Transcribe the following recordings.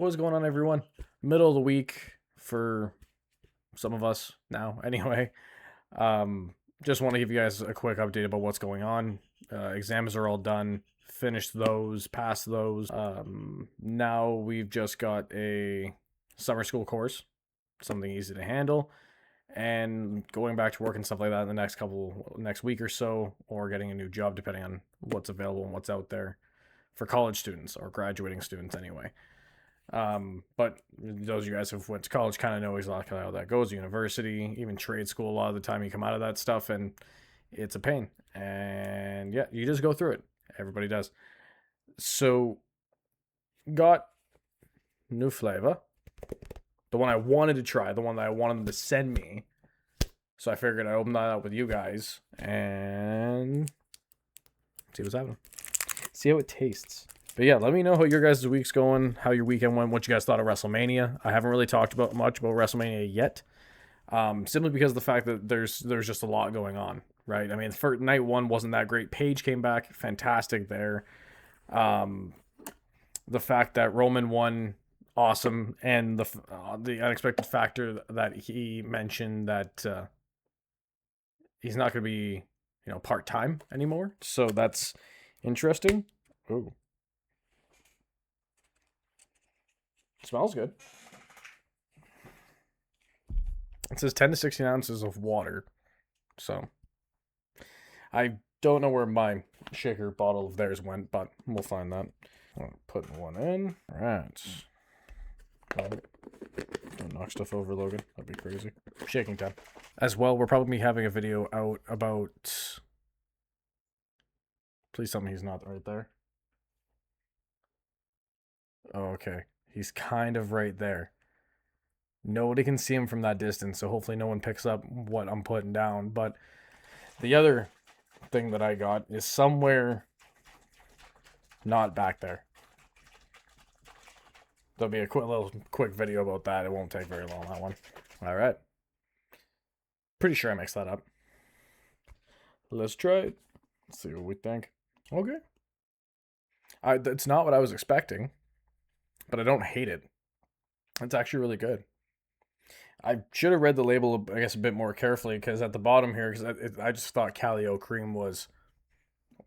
What's going on, everyone? Middle of the week for some of us now, anyway. Just want to give you guys a quick update about what's going on. Exams are all done. Finished those, passed those. Now we've just got a summer school course, something easy to handle, and going back to work and stuff like that in the next week or so, or getting a new job depending on what's available and what's out there for college students or graduating students anyway. But those of you guys who went to college kind of know exactly how that goes. University, even trade school, a lot of the time you come out of that stuff and it's a pain. And yeah, you just go through it. Everybody does. So, got new flavor. The one I wanted to try, the one that I wanted them to send me. So I figured I'd open that up with you guys and see what's happening. See how it tastes. But yeah, let me know how your guys' week's going, how your weekend went, what you guys thought of WrestleMania. I haven't really talked much about WrestleMania yet, simply because of the fact that there's just a lot going on, right? I mean, for night one wasn't that great. Paige came back, fantastic there. The fact that Roman won, awesome, and the unexpected factor that he mentioned that he's not going to be part-time anymore, so that's interesting. Ooh. Smells good. It says 10 to 16 ounces of water. So, I don't know where my shaker bottle of theirs went, but we'll find that. I'm putting one in. All right. Don't knock stuff over, Logan. That'd be crazy. Shaking time. As well, we're probably having a video out about... Please tell me he's not right there. Oh, okay. He's kind of right there. Nobody can see him from that distance, so hopefully no one picks up what I'm putting down. But the other thing that I got is somewhere not back there. There'll be a quick video about that. It won't take very long, that one. All right. Pretty sure I mixed that up. Let's try it. Let's see what we think. Okay. It's not what I was expecting, but I don't hate it. It's actually really good. I should have read the label, I guess, a bit more carefully, because at the bottom here, because I just thought Calio cream was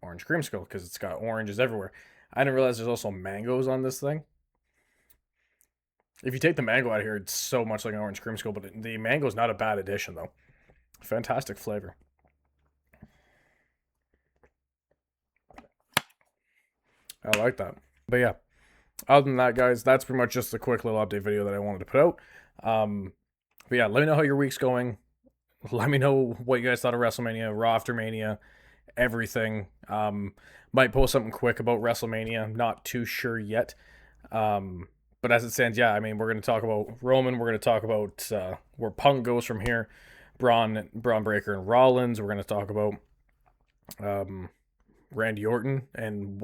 orange creamsicle, because it's got oranges everywhere. I didn't realize there's also mangoes on this thing. If you take the mango out of here, it's so much like an orange creamsicle, but the mango is not a bad addition, though. Fantastic flavor. I like that. But yeah, other than that, guys, that's pretty much just a quick little update video that I wanted to put out. But yeah, let me know how your week's going. Let me know what you guys thought of WrestleMania, Raw after Mania, everything. Might post something quick about WrestleMania. Not too sure yet. But as it stands, yeah, I mean, we're going to talk about Roman. We're going to talk about where Punk goes from here. Braun Breaker and Rollins. We're going to talk about Randy Orton and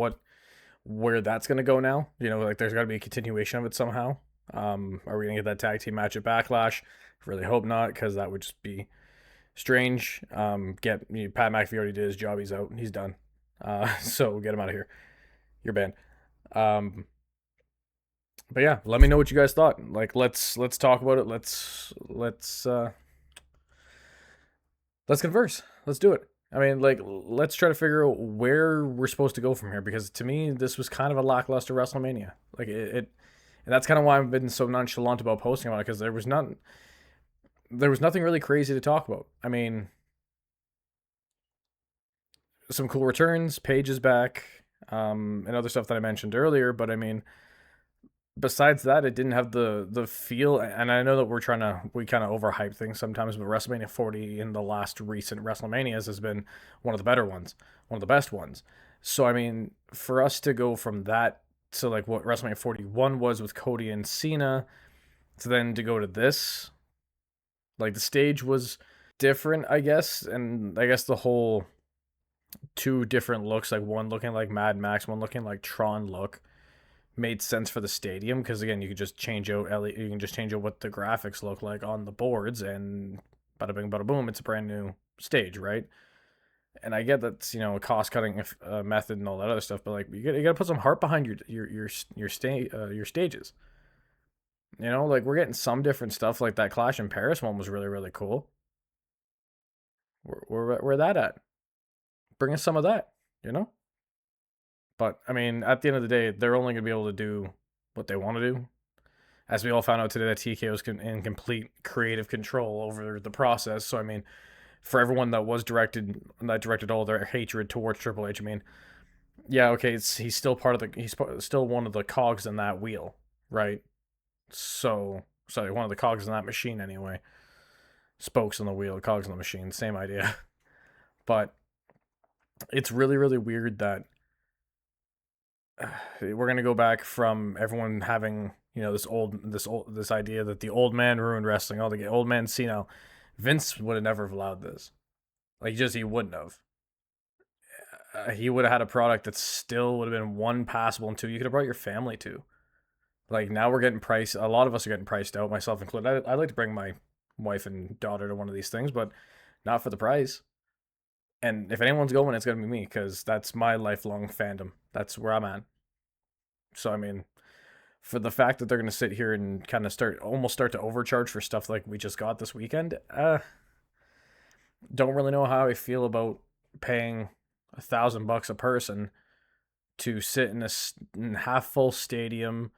where that's going to go now. Like there's got to be a continuation of it somehow. Are we going to get that tag team match at Backlash? Really hope not, because that would just be strange. Pat McAfee already did his job. He's out. He's done. So get him out of here. You're banned. But yeah, let me know what you guys thought. Like, let's talk about it. Let's converse. Let's do it. I mean, like, let's try to figure out where we're supposed to go from here, because to me, this was kind of a lackluster WrestleMania. Like, and that's kind of why I've been so nonchalant about posting about it, because there was nothing really crazy to talk about. I mean, some cool returns, Paige is back, and other stuff that I mentioned earlier, but I mean, besides that, it didn't have the feel, and I know that we kind of overhype things sometimes, but WrestleMania 40 in the last recent WrestleManias has been one of the better ones, one of the best ones. So, I mean, for us to go from that to like what WrestleMania 41 was with Cody and Cena, to then to go to this, like the stage was different, I guess, and I guess the whole two different looks, like one looking like Mad Max, one looking like Tron look, made sense for the stadium, because again, you could just change out what the graphics look like on the boards, and bada bing bada boom, it's a brand new stage, right? And I get that's a cost cutting method and all that other stuff, but like you got to put some heart behind your stages. You know, like we're getting some different stuff. Like that Clash in Paris one was really really cool. Where that at? Bring us some of that. You know. But I mean, at the end of the day, they're only going to be able to do what they want to do. As we all found out today, that TK was in complete creative control over the process. So I mean, for everyone that directed all their hatred towards Triple H, I mean, yeah, okay, he's still part of the he's still one of the cogs in that wheel, right? So sorry, one of the cogs in that machine anyway. Spokes on the wheel, cogs on the machine, same idea. But it's really really weird that we're gonna go back from everyone having this idea that the old man ruined wrestling. Oh, the old man Cena. Vince would have never have allowed this. Like just he wouldn't have. He would have had a product that still would have been one passable and two you could have brought your family to. Like now we're getting priced. A lot of us are getting priced out, myself included. I'd like to bring my wife and daughter to one of these things, but not for the price. And if anyone's going, it's gonna be me because that's my lifelong fandom. That's where I'm at. So I mean, for the fact that they're gonna sit here and kind of start to overcharge for stuff like we just got this weekend, don't really know how I feel about paying $1,000 a person to sit in a half full stadium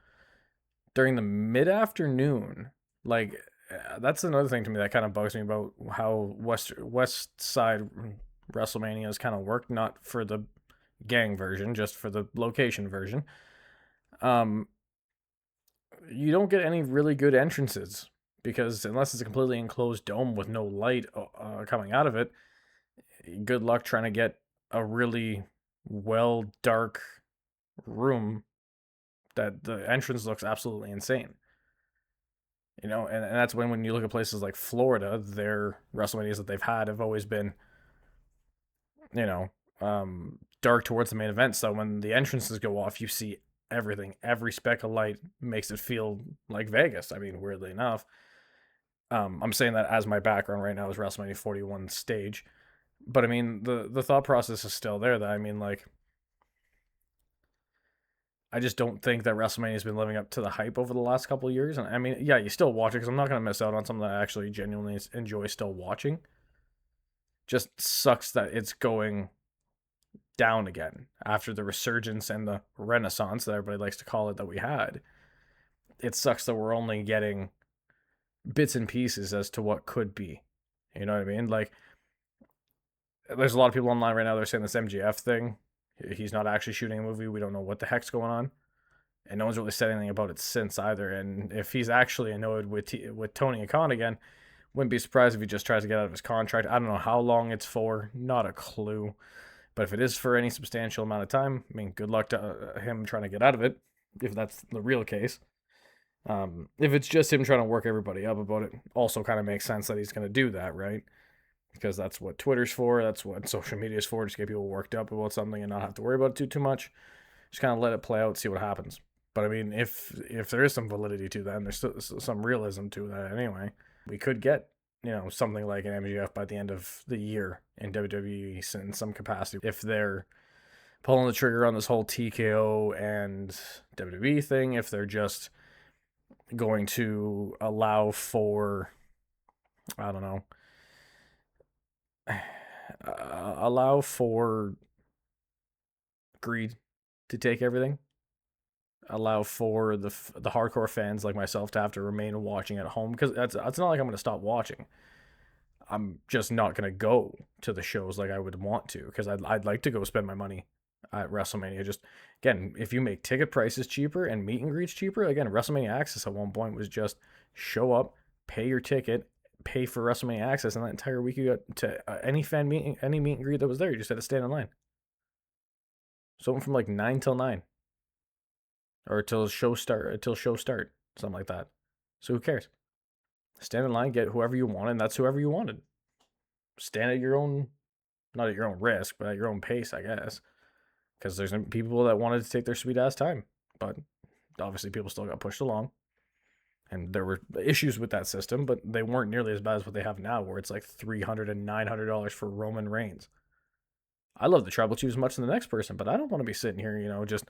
during the mid afternoon. Like that's another thing to me that kind of bugs me about how West Side WrestleMania has kind of worked. Not for the gang version, just for the location version. Um, you don't get any really good entrances because unless it's a completely enclosed dome with no light coming out of it, good luck trying to get a really well dark room that the entrance looks absolutely insane. You know, and that's when you look at places like Florida, their WrestleManias that they've had have always been, you know, dark towards the main event. So when the entrances go off, you see everything. Every speck of light makes it feel like Vegas. I mean, weirdly enough. I'm saying that as my background right now is WrestleMania 41 stage. But I mean, the thought process is still there. That I mean, like, I just don't think that WrestleMania has been living up to the hype over the last couple of years. And I mean, yeah, you still watch it because I'm not going to miss out on something that I actually genuinely enjoy still watching. Just sucks that it's going down again after the resurgence and the renaissance that everybody likes to call it that we had. It sucks that we're only getting bits and pieces as to what could be. You know what I mean? Like, there's a lot of people online right now that are saying this MGF thing. He's not actually shooting a movie. We don't know what the heck's going on. And no one's really said anything about it since either. And if he's actually annoyed with Tony Khan again, wouldn't be surprised if he just tries to get out of his contract. I don't know how long it's for. Not a clue. But if it is for any substantial amount of time, I mean, good luck to him trying to get out of it, if that's the real case. If it's just him trying to work everybody up about it, also kind of makes sense that he's going to do that, right? Because that's what Twitter's for. That's what social media is for, just get people worked up about something and not have to worry about it too much. Just kind of let it play out, see what happens. But I mean, if there is some validity to that, and there's still some realism to that anyway, we could get something like an MGF by the end of the year in WWE in some capacity if they're pulling the trigger on this whole TKO and WWE thing. If they're just going to allow for, I don't know, allow for greed to take everything, allow for the hardcore fans like myself to have to remain watching at home, because that's not like I'm going to stop watching. I'm just not going to go to the shows like I would want to, because I'd like to go spend my money at WrestleMania. Just again, if you make ticket prices cheaper and meet and greets cheaper, again, WrestleMania Access at one point was just show up, pay your ticket, pay for WrestleMania Access, and that entire week you got to any fan meeting, any meet and greet that was there. You just had to stand in line. So it went from like 9 till 9, or till show start, something like that. So who cares? Stand in line, get whoever you wanted, and that's whoever you wanted. Stand at your own, not at your own risk, but at your own pace, I guess. Because there's people that wanted to take their sweet ass time, but obviously people still got pushed along. And there were issues with that system, but they weren't nearly as bad as what they have now, where it's like $300 and $900 for Roman Reigns. I love the tribal chief as much as the next person, but I don't want to be sitting here, just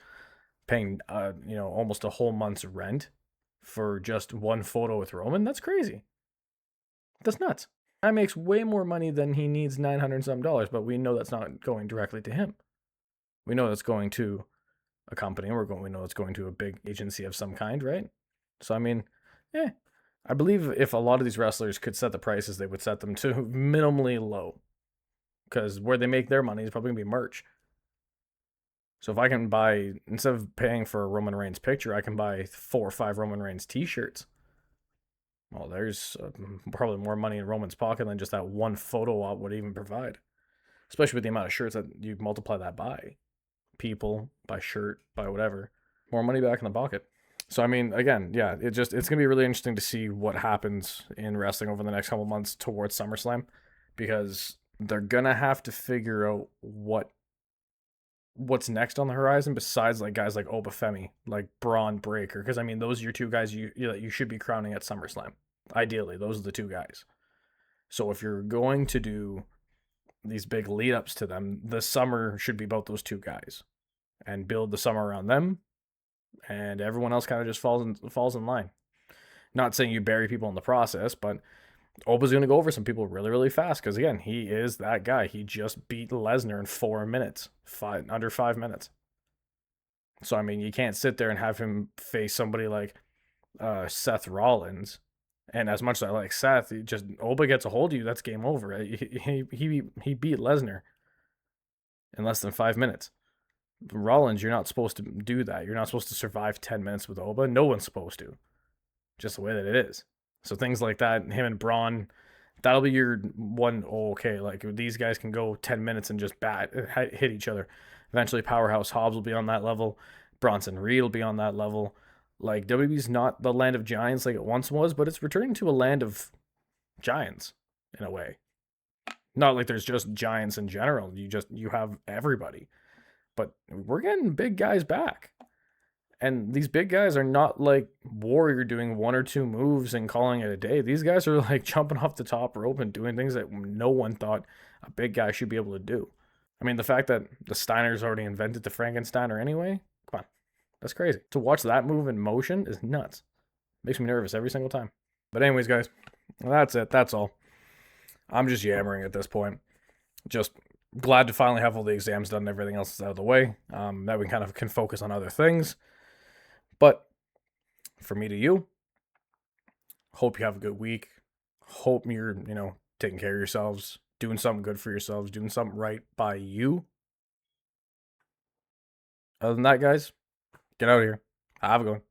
paying, almost a whole month's rent for just one photo with Roman, that's crazy. That's nuts. That makes way more money than he needs $900 some, but we know that's not going directly to him. We know that's going to a company. We know it's going to a big agency of some kind, right? So I mean, yeah, I believe if a lot of these wrestlers could set the prices, they would set them to minimally low, because where they make their money is probably gonna be merch. So if I can buy, instead of paying for a Roman Reigns picture, I can buy 4 or 5 Roman Reigns t-shirts. Well, there's probably more money in Roman's pocket than just that one photo op would even provide. Especially with the amount of shirts that you multiply that by. People, by shirt, by whatever. More money back in the pocket. So I mean, again, yeah, it's gonna be really interesting to see what happens in wrestling over the next couple months towards SummerSlam, because they're gonna have to figure out what's next on the horizon besides like guys like Obafemi, like Braun Breaker, because I mean those are your two guys you should be crowning at SummerSlam. Ideally, those are the two guys. So if you're going to do these big lead ups to them, the summer should be about those two guys, and build the summer around them, and everyone else kind of just falls in line. Not saying you bury people in the process, but Oba's going to go over some people really, really fast because, again, he is that guy. He just beat Lesnar in 4 minutes, under 5 minutes. So, I mean, you can't sit there and have him face somebody like Seth Rollins. And as much as I like Seth, Oba gets a hold of you, that's game over. He beat Lesnar in less than 5 minutes. Rollins, you're not supposed to do that. You're not supposed to survive 10 minutes with Oba. No one's supposed to. Just the way that it is. So things like that, him and Braun, that'll be your one. Oh, okay, like these guys can go 10 minutes and just hit each other. Eventually, Powerhouse Hobbs will be on that level. Bronson Reed will be on that level. Like, WWE's not the land of giants like it once was, but it's returning to a land of giants in a way. Not like there's just giants in general. You have everybody. But we're getting big guys back. And these big guys are not like Warrior doing 1 or 2 moves and calling it a day. These guys are like jumping off the top rope and doing things that no one thought a big guy should be able to do. I mean, the fact that the Steiners already invented the Frankensteiner anyway, come on, that's crazy. To watch that move in motion is nuts. Makes me nervous every single time. But anyways, guys, that's it. That's all. I'm just yammering at this point. Just glad to finally have all the exams done and everything else is out of the way. That we kind of can focus on other things. But from me to you, hope you have a good week. Hope you're, taking care of yourselves, doing something good for yourselves, doing something right by you. Other than that, guys, get out of here. Have a good one.